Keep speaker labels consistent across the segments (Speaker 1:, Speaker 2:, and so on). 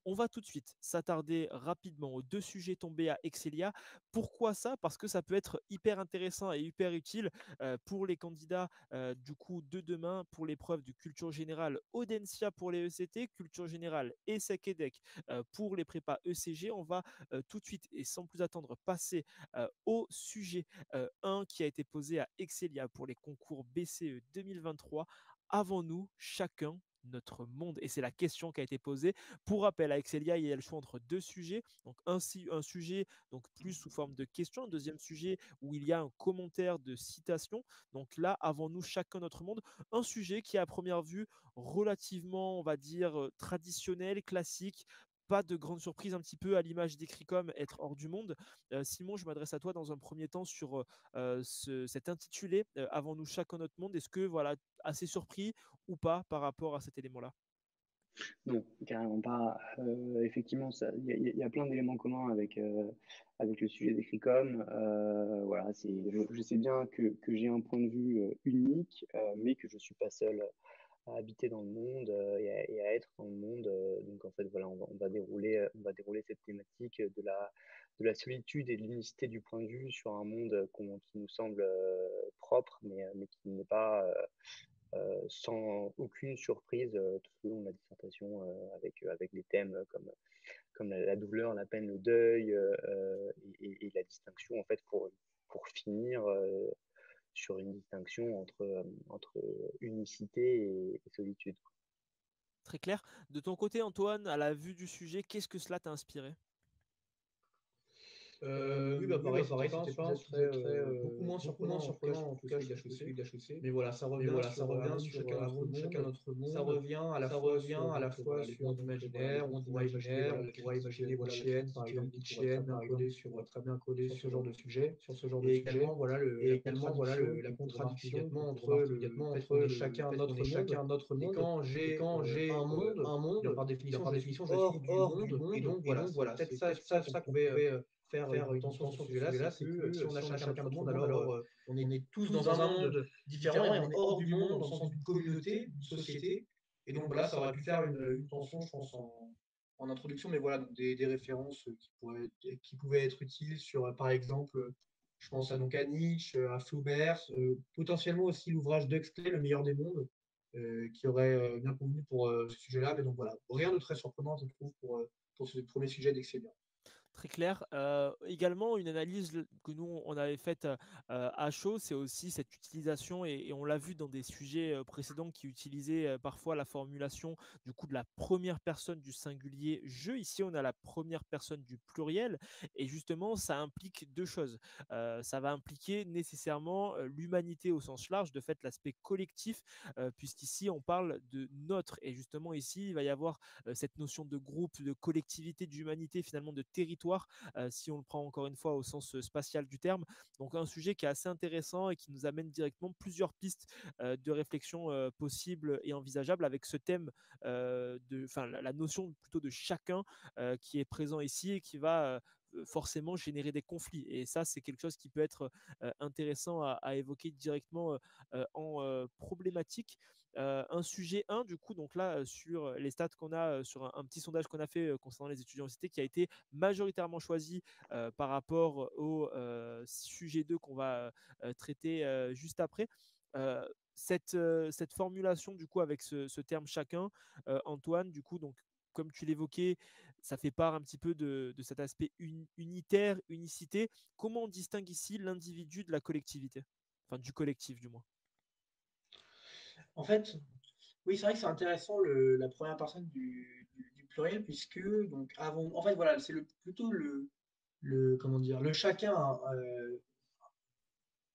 Speaker 1: On va tout de suite s'attarder rapidement aux deux sujets tombés à Excelia. Pourquoi ça? Parce que ça peut être hyper intéressant et hyper utile pour les candidats du coup de demain pour l'épreuve de culture générale Audencia pour les ECT, culture générale ESSEC EDEC pour les prépas ECG. On va tout de suite et sans plus attendre passer au sujet 1 qui a été posé à Excelia pour les concours BCE 2023. Avons-nous chacun notre monde? Et c'est la question qui a été posée. Pour rappel, à Excelia, il y a le choix entre deux sujets. Donc un sujet donc plus sous forme de question, un deuxième sujet où il y a un commentaire de citation. Donc là, avons-nous chacun notre monde? Un sujet qui est à première vue relativement, on va dire, traditionnel, classique. Pas de grande surprise, un petit peu à l'image d'écrit comme être hors du monde. Simon, je m'adresse à toi dans un premier temps sur cet intitulé Avons-nous chacun notre monde? Est-ce que voilà, assez surpris ou pas par rapport à cet élément-là?
Speaker 2: Non, carrément pas. Effectivement, il y a plein d'éléments communs avec le sujet des CRICOM. Voilà, je sais bien que j'ai un point de vue unique, mais que je suis pas seul à habiter dans le monde et à être dans le monde. Donc en fait, voilà, on va dérouler cette thématique de la solitude et de l'unicité du point de vue sur un monde qui nous semble propre, mais qui n'est pas sans aucune surprise tout au long de la dissertation avec des thèmes comme la douleur, la peine, le deuil et la distinction en fait pour finir sur une distinction entre unicité et solitude.
Speaker 1: Très clair. De ton côté, Antoine, à la vue du sujet, qu'est-ce que cela t'a inspiré?
Speaker 3: Oui, bah pareil, c'était pas un sujet très beaucoup moins surprenant en tout cas que celui de l'HEC. Mais voilà, ça revient sur avons-nous chacun notre
Speaker 1: Ça
Speaker 3: monde.
Speaker 1: revient à la
Speaker 3: Ça
Speaker 1: fois
Speaker 3: revient
Speaker 1: sur
Speaker 3: à la
Speaker 1: donc,
Speaker 3: fois
Speaker 1: voilà, les
Speaker 3: sur
Speaker 1: mondes
Speaker 3: donc voilà, les
Speaker 1: imaginaires,
Speaker 3: mondes
Speaker 1: on
Speaker 3: imaginaires, on
Speaker 1: pourra
Speaker 3: pourra
Speaker 1: imaginer
Speaker 3: imaginer
Speaker 1: voilà,
Speaker 3: Nietzscheenne par exemple,
Speaker 1: Nietzsche
Speaker 3: Nietzscheenne
Speaker 1: bien codé
Speaker 3: qui pourrait très bien coder
Speaker 1: sur ce genre de sujet.
Speaker 3: sur ce genre de
Speaker 1: Et
Speaker 3: sujet.
Speaker 1: également, voilà,
Speaker 3: Et également voilà
Speaker 1: la
Speaker 3: la
Speaker 1: contradiction
Speaker 3: contradiction
Speaker 1: qu'on peut
Speaker 3: entre
Speaker 1: remarquer
Speaker 3: le
Speaker 1: immédiatement
Speaker 3: fait
Speaker 1: entre
Speaker 3: qu'on ait
Speaker 1: le
Speaker 3: chacun
Speaker 1: fait qu'on ait
Speaker 3: notre monde
Speaker 1: chacun notre
Speaker 3: et
Speaker 1: monde.
Speaker 3: quand
Speaker 1: Et
Speaker 3: j'ai
Speaker 1: quand
Speaker 3: un
Speaker 1: j'ai
Speaker 3: monde,
Speaker 1: un
Speaker 3: eh bien,
Speaker 1: monde, eh bien,
Speaker 3: par
Speaker 1: par
Speaker 3: définition,
Speaker 1: définition,
Speaker 3: je
Speaker 1: je
Speaker 3: suis
Speaker 1: suis
Speaker 3: hors du
Speaker 1: du
Speaker 3: monde.
Speaker 1: monde.
Speaker 3: Et donc voilà,
Speaker 1: Voilà,
Speaker 3: c'est
Speaker 1: c'est
Speaker 3: peut-être
Speaker 1: peut-être
Speaker 3: ça
Speaker 1: ça
Speaker 3: qu'on
Speaker 1: qu'on
Speaker 3: pouvait
Speaker 1: pouvait
Speaker 3: faire
Speaker 1: faire
Speaker 3: une
Speaker 1: une
Speaker 3: tension sur
Speaker 1: tension
Speaker 3: ce
Speaker 1: sur ce
Speaker 3: sujet-là,
Speaker 1: sujet-là,
Speaker 3: c'est
Speaker 1: c'est
Speaker 3: que
Speaker 1: que
Speaker 3: si on a
Speaker 1: si on a
Speaker 3: chacun
Speaker 1: chacun
Speaker 3: notre
Speaker 1: notre
Speaker 3: monde,
Speaker 1: monde,
Speaker 3: alors
Speaker 1: alors
Speaker 3: on est
Speaker 1: tous
Speaker 3: tous
Speaker 1: dans
Speaker 3: dans
Speaker 1: un
Speaker 3: un monde
Speaker 1: monde
Speaker 3: différent
Speaker 1: différent
Speaker 3: et
Speaker 1: et
Speaker 3: on
Speaker 1: on
Speaker 3: est
Speaker 1: est
Speaker 3: hors
Speaker 1: hors
Speaker 3: du
Speaker 1: du
Speaker 3: monde
Speaker 1: monde
Speaker 3: dans
Speaker 1: dans
Speaker 3: le
Speaker 1: le
Speaker 3: sens
Speaker 1: sens
Speaker 3: d'une
Speaker 1: d'une
Speaker 3: communauté,
Speaker 1: communauté,
Speaker 3: d'une
Speaker 1: d'une
Speaker 3: société.
Speaker 1: société.
Speaker 3: Et
Speaker 1: Et
Speaker 3: donc
Speaker 1: donc
Speaker 3: voilà,
Speaker 1: voilà,
Speaker 3: ça
Speaker 1: ça
Speaker 3: aurait
Speaker 1: aurait
Speaker 3: pu
Speaker 1: pu
Speaker 3: faire
Speaker 1: faire
Speaker 3: une tension, je pense, en introduction, mais voilà, donc des références qui pouvaient être utiles sur, par exemple, je pense à, donc à Nietzsche, à Flaubert, potentiellement aussi l'ouvrage d'Huxley, Le meilleur des mondes, qui aurait bien convenu pour ce sujet-là. Mais donc voilà, rien de très surprenant, je trouve, pour ce premier sujet d'Excellien.
Speaker 1: Très clair. Également, une analyse que nous, on avait faite à chaud, c'est aussi cette utilisation, et on l'a vu dans des sujets précédents qui utilisaient parfois la formulation du coup de la première personne du singulier je. Ici, on a la première personne du pluriel, et justement, ça implique deux choses. Ça va impliquer nécessairement l'humanité au sens large, de fait, l'aspect collectif, puisqu'ici, on parle de notre, et justement, ici, il va y avoir cette notion de groupe, de collectivité, d'humanité, finalement de territoire, si on le prend encore une fois au sens spatial du terme. Donc un sujet qui est assez intéressant et qui nous amène directement plusieurs pistes de réflexion possibles et envisageables avec ce thème, enfin la notion plutôt de chacun qui est présent ici et qui va forcément générer des conflits. Et ça, c'est quelque chose qui peut être intéressant à évoquer directement en problématique. Un sujet 1, du coup, donc là, sur les stats qu'on a, sur un petit sondage qu'on a fait concernant les étudiants en cité, qui a été majoritairement choisi par rapport au sujet 2 qu'on va traiter juste après. Cette formulation, du coup, avec ce terme chacun, Antoine, du coup, donc, comme tu l'évoquais, ça fait part un petit peu de cet aspect unitaire, unicité. Comment on distingue ici l'individu de la collectivité? Enfin, du collectif, du moins.
Speaker 3: En fait, oui, c'est vrai que c'est intéressant la première personne du pluriel, puisque donc avant, en fait voilà, c'est plutôt comment dire, le chacun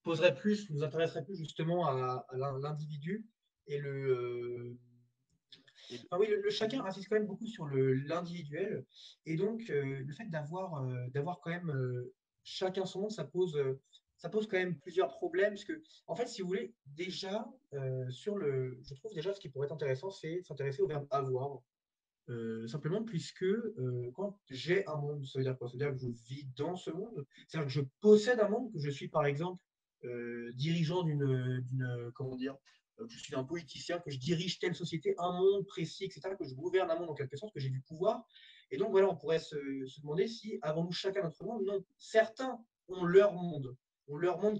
Speaker 3: poserait plus, nous intéresserait plus justement à l'individu et
Speaker 1: Et
Speaker 3: enfin oui, le chacun insiste quand même beaucoup sur l'individuel et donc le fait d'avoir quand même chacun son monde, ça pose quand même plusieurs problèmes parce que en fait, si vous voulez, déjà je trouve déjà ce qui pourrait être intéressant, c'est s'intéresser au verbe avoir. Simplement puisque quand j'ai un monde, ça veut dire quoi? Ça veut dire que je vis dans ce monde, c'est-à-dire que je possède un monde, que je suis par exemple dirigeant comment dire, que je suis un politicien, que je dirige telle société, un monde précis, etc., que je gouverne un monde en quelque sorte, que j'ai du pouvoir. donc voilà, on pourrait se demander si avons-nous chacun notre monde? Non, certains ont leur monde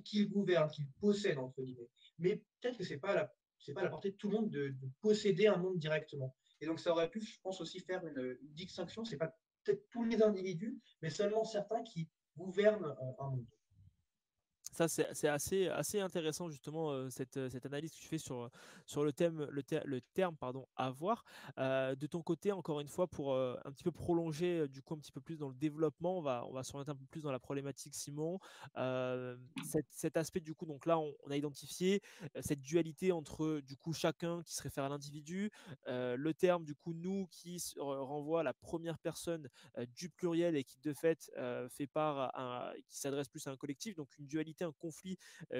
Speaker 3: qu'ils gouvernent, qu'ils possèdent, entre guillemets. Mais peut-être que c'est pas à la portée de tout le monde de posséder un monde directement. Et donc ça aurait pu, je pense, aussi faire une distinction. C'est pas peut-être tous les individus, mais seulement certains qui gouvernent un monde.
Speaker 1: Ça, c'est assez intéressant justement cette analyse que tu fais sur le terme pardon, avoir. De ton côté, encore une fois, pour un petit peu prolonger du coup un petit peu plus dans le développement, on va s'orienter un peu plus dans la problématique, Simon. Cet aspect du coup, donc là, on a identifié cette dualité entre du coup chacun qui se réfère à l'individu, le terme du coup nous qui renvoie à la première personne du pluriel et qui de fait qui s'adresse plus à un collectif, donc une dualité, un conflit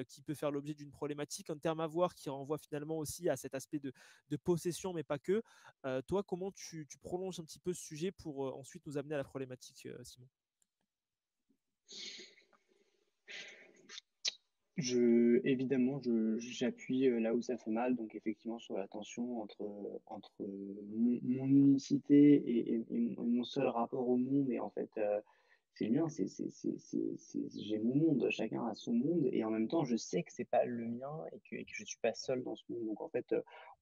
Speaker 1: qui peut faire l'objet d'une problématique, un terme avoir qui renvoie finalement aussi à cet aspect de possession, mais pas que. Toi, comment tu prolonges un petit peu ce sujet pour ensuite nous amener à la problématique, Simon?
Speaker 2: Évidemment, j'appuie là où ça fait mal, donc effectivement sur la tension entre mon unicité et mon seul rapport au monde. Et en fait, c'est le mien, j'ai mon monde, chacun a son monde, et en même temps, je sais que c'est pas le mien et que je suis pas seul dans ce monde. Donc en fait,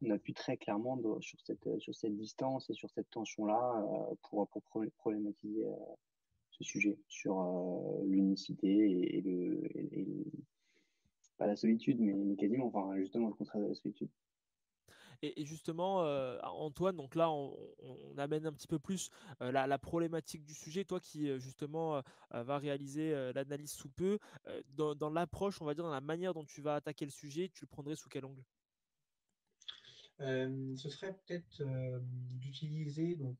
Speaker 2: on appuie très clairement sur cette distance et sur cette tension-là pour problématiser ce sujet sur l'unicité pas la solitude, mais quasiment, enfin, justement, le contraire de la solitude.
Speaker 1: Et justement, Antoine, donc là, on amène un petit peu plus la problématique du sujet. Toi qui, justement, va réaliser l'analyse sous peu, dans l'approche, on va dire, dans la manière dont tu vas attaquer le sujet, tu le prendrais sous quel angle?
Speaker 3: Ce serait peut-être d'utiliser donc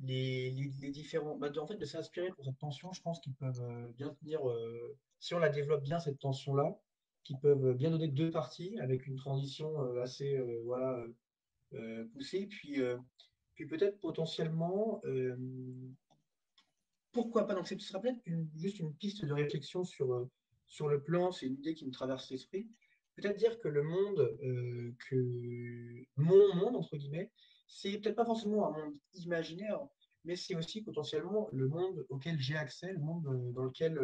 Speaker 3: les différents, en fait de s'inspirer pour cette tension. Je pense qu'ils peuvent bien tenir, si on la développe bien cette tension-là, qui peuvent bien donner deux parties avec une transition assez voilà poussée. Puis peut-être potentiellement, pourquoi pas. Donc ce sera peut-être juste une piste de réflexion sur le plan. C'est une idée qui me traverse l'esprit. Peut-être dire que le monde, que mon monde, entre guillemets, c'est peut-être pas forcément un monde imaginaire, mais c'est aussi potentiellement le monde auquel j'ai accès, le monde dans lequel,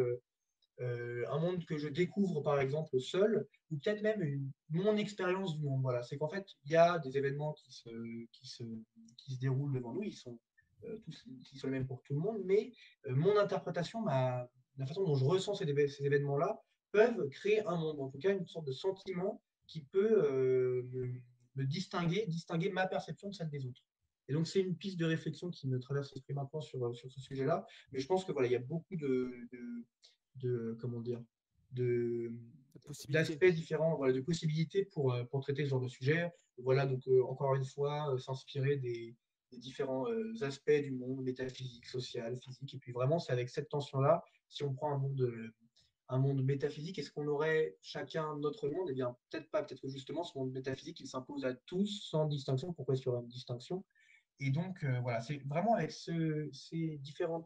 Speaker 3: un monde que je découvre par exemple seul, ou peut-être même mon expérience du monde. Voilà, c'est qu'en fait, il y a des événements qui se déroulent devant nous, ils sont tous qui sont les mêmes pour tout le monde, mais mon interprétation, la façon dont je ressens ces événements-là, peuvent créer un monde, en tout cas une sorte de sentiment qui peut me distinguer ma perception de celle des autres. Et donc, c'est une piste de réflexion qui me traverse l'esprit maintenant sur ce sujet-là. Mais je pense que voilà, il y a beaucoup comment dire, de,
Speaker 1: Possibilité.
Speaker 3: d'aspects différents, voilà, de possibilités pour traiter ce genre de sujet. Voilà, donc encore une fois, s'inspirer des différents aspects du monde métaphysique, social, physique. Et puis vraiment, c'est avec cette tension-là, si on prend un monde métaphysique, est-ce qu'on aurait chacun notre monde? Eh bien, peut-être pas. Peut-être que justement, ce monde métaphysique, il s'impose à tous sans distinction. Pourquoi est-ce qu'il y aurait une distinction? Et donc, voilà, c'est vraiment avec ces différents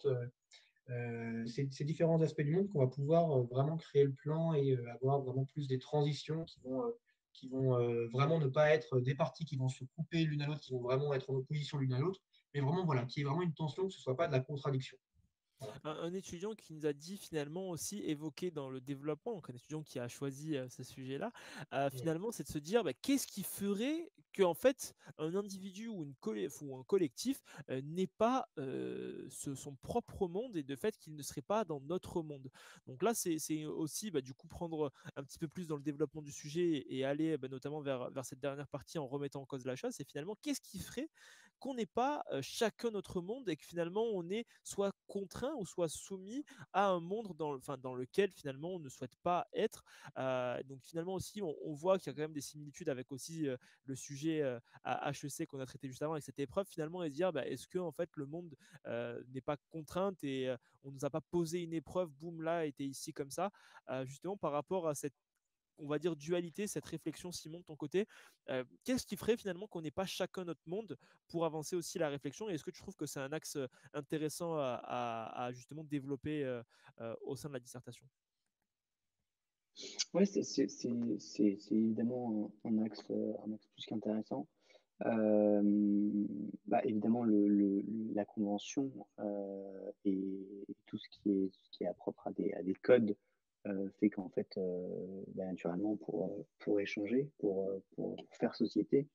Speaker 3: aspects du monde qu'on va pouvoir vraiment créer le plan et avoir vraiment plus des transitions qui vont vraiment ne pas être des parties qui vont se couper l'une à l'autre, qui vont vraiment être en opposition l'une à l'autre, mais vraiment, voilà, qui est vraiment une tension, que ce ne soit pas de la contradiction. Voilà.
Speaker 1: Un étudiant qui nous a dit finalement aussi évoqué dans le développement, donc un étudiant qui a choisi ce sujet-là,
Speaker 3: Ouais.
Speaker 1: finalement, c'est de se dire qu'est-ce qui ferait que en fait un individu ou, ou un collectif n'ait pas son propre monde et de fait qu'il ne serait pas dans notre monde. Donc là, c'est aussi du coup prendre un petit peu plus dans le développement du sujet et aller notamment vers cette dernière partie en remettant en cause la chose. Et finalement, qu'est-ce qui ferait qu'on n'ait pas chacun notre monde et que finalement on est soit contraint ou soit soumis à un monde dans lequel finalement on ne souhaite pas être. Donc finalement aussi on voit qu'il y a quand même des similitudes avec aussi le sujet à HEC qu'on a traité juste avant avec cette épreuve finalement et se dire est-ce que en fait le monde n'est pas contrainte et on nous a pas posé une épreuve, boum là, était ici comme ça, justement par rapport à cette on va dire dualité, cette réflexion, Simon, de ton côté, qu'est-ce qui ferait finalement qu'on n'ait pas chacun notre monde pour avancer aussi la réflexion? Et est-ce que tu trouves que c'est un axe intéressant à justement développer au sein de la dissertation?
Speaker 2: Ouais, c'est évidemment un axe plus qu'intéressant. Euh, Évidemment, la convention et tout ce qui est propre à des codes fait qu'en fait, naturellement, pour échanger, pour faire société,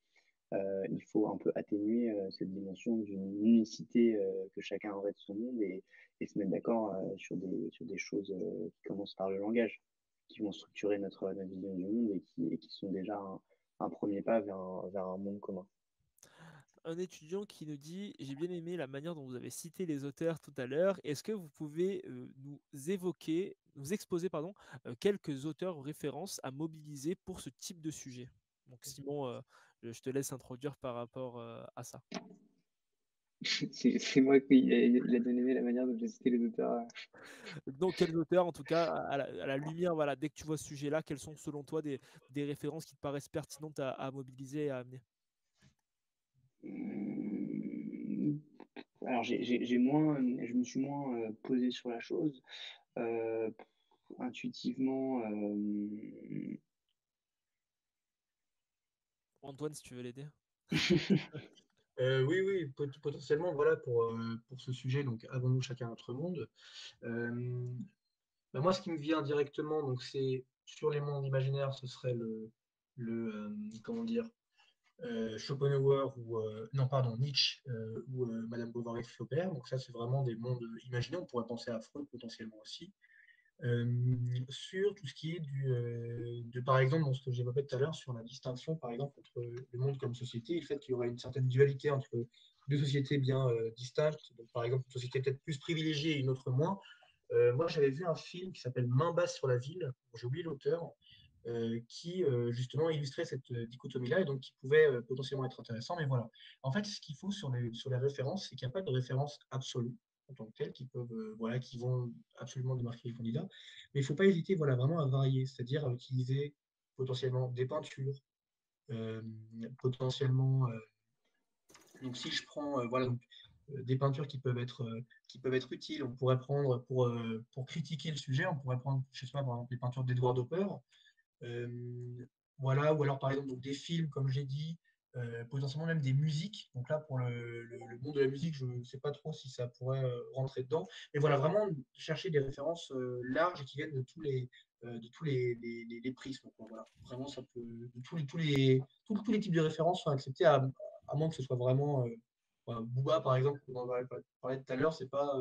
Speaker 2: il faut un peu atténuer cette dimension d'une unicité que chacun aurait de son monde et se mettre d'accord sur des choses qui commencent par le langage, qui vont structurer notre vision du monde et qui sont déjà un premier pas vers un monde commun.
Speaker 1: Un étudiant qui nous dit: j'ai bien aimé la manière dont vous avez cité les auteurs tout à l'heure. Est-ce que vous pouvez nous exposer pardon, quelques auteurs ou références à mobiliser pour ce type de sujet? Donc Simon, je te laisse introduire par rapport à ça.
Speaker 2: C'est moi qui il a bien aimé la manière dont j'ai cité les auteurs.
Speaker 1: Donc quels auteurs, en tout cas, à la lumière, voilà, dès que tu vois ce sujet-là, quelles sont selon toi des références qui te paraissent pertinentes à mobiliser et à amener?
Speaker 2: Hum, Alors, je me suis moins posé sur la chose. Euh, Intuitivement,
Speaker 1: Antoine, si tu veux l'aider.
Speaker 3: Oui, oui, potentiellement, voilà, pour ce sujet, donc avons-nous chacun notre monde. Euh, Moi, ce qui me vient directement, donc c'est sur les mondes imaginaires, ce serait comment dire, Schopenhauer ou non, pardon, Nietzsche ou Madame Bovary Flaubert. Donc ça, c'est vraiment des mondes imaginés. On pourrait penser à Freud potentiellement aussi. Euh, sur tout ce qui est par exemple, dans ce que j'évoquais tout à l'heure, sur la distinction, par exemple, entre le monde comme société et le fait qu'il y aurait une certaine dualité entre deux sociétés bien distinctes, donc, par exemple, une société peut-être plus privilégiée et une autre moins. Moi, j'avais vu un film qui s'appelle Main basse sur la ville, j'ai oublié l'auteur, qui justement illustrait cette dichotomie-là et donc qui pouvait potentiellement être intéressant. Mais voilà. En fait, ce qu'il faut sur les références, c'est qu'il n'y a pas de référence absolue en tant que telles qui peuvent, voilà, qui vont absolument démarquer les candidats. Mais il ne faut pas hésiter, voilà, vraiment à varier, c'est-à-dire à utiliser potentiellement des peintures, euh, potentiellement. Donc, si je prends, voilà, donc, des peintures qui peuvent être utiles, on pourrait prendre pour critiquer le sujet, on pourrait prendre, je sais pas, par exemple, les peintures d'Edward Hopper. Euh, voilà, ou alors par exemple donc, des films, comme j'ai dit, potentiellement même des musiques. Donc là, pour le monde de la musique, je ne sais pas trop si ça pourrait rentrer dedans. Mais voilà, vraiment chercher des références larges et qui viennent de tous les prismes. Donc, voilà, vraiment, ça peut, de tous les types de références sont acceptés, à moins que ce soit vraiment. Voilà, Booba, par exemple, on en avait parlé tout à l'heure, c'est pas.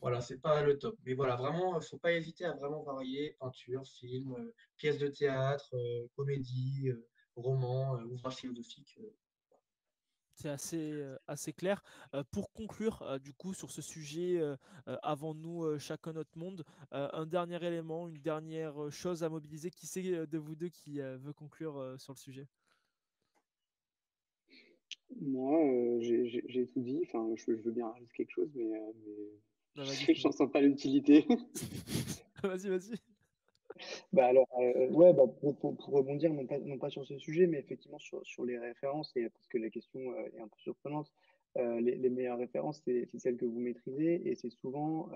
Speaker 3: Voilà, c'est pas le top. Mais voilà, vraiment, faut pas hésiter à vraiment varier peinture, film, pièces de théâtre, comédie, roman, ouvrage philosophique.
Speaker 1: C'est assez clair. Pour conclure, du coup, sur ce sujet, avons-nous chacun notre monde, un dernier élément, une dernière chose à mobiliser. Qui c'est de vous deux qui veut conclure sur le sujet?
Speaker 2: Moi, j'ai tout dit. Enfin, je veux bien rajouter quelque chose,
Speaker 1: Ah, vas-y,
Speaker 2: je n'en
Speaker 1: Simon.
Speaker 2: sens pas l'utilité.
Speaker 1: Vas-y, vas-y.
Speaker 2: Pour rebondir, non pas sur ce sujet, mais effectivement sur les références, et parce que la question est un peu surprenante, les meilleures références, c'est celles que vous maîtrisez, et c'est souvent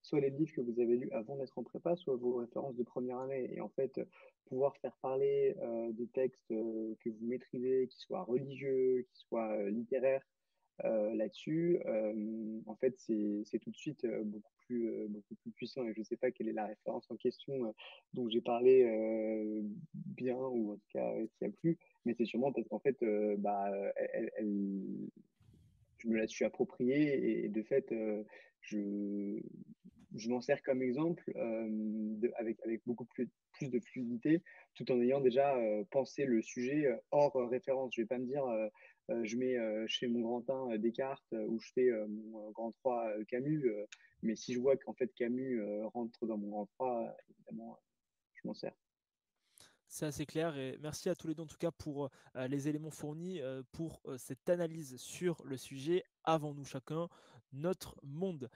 Speaker 2: soit les livres que vous avez lus avant d'être en prépa, soit vos références de première année. Et en fait, pouvoir faire parler des textes que vous maîtrisez, qui soient religieux, qui soient littéraires, là-dessus, en fait, c'est tout de suite beaucoup plus puissant. Et je ne sais pas quelle est la référence en question dont j'ai parlé bien, ou en tout cas qui a plu, mais c'est sûrement parce qu'en fait, je me la suis appropriée et de fait, je, je m'en sers comme exemple avec beaucoup plus de fluidité, tout en ayant déjà pensé le sujet hors référence. Je vais pas me dire, je mets chez mon grand 1 Descartes ou je fais mon grand 3 Camus, mais si je vois qu'en fait Camus rentre dans mon grand 3, évidemment, je m'en sers.
Speaker 1: C'est assez clair et merci à tous les deux en tout cas pour les éléments fournis pour cette analyse sur le sujet. Avons-nous chacun notre monde?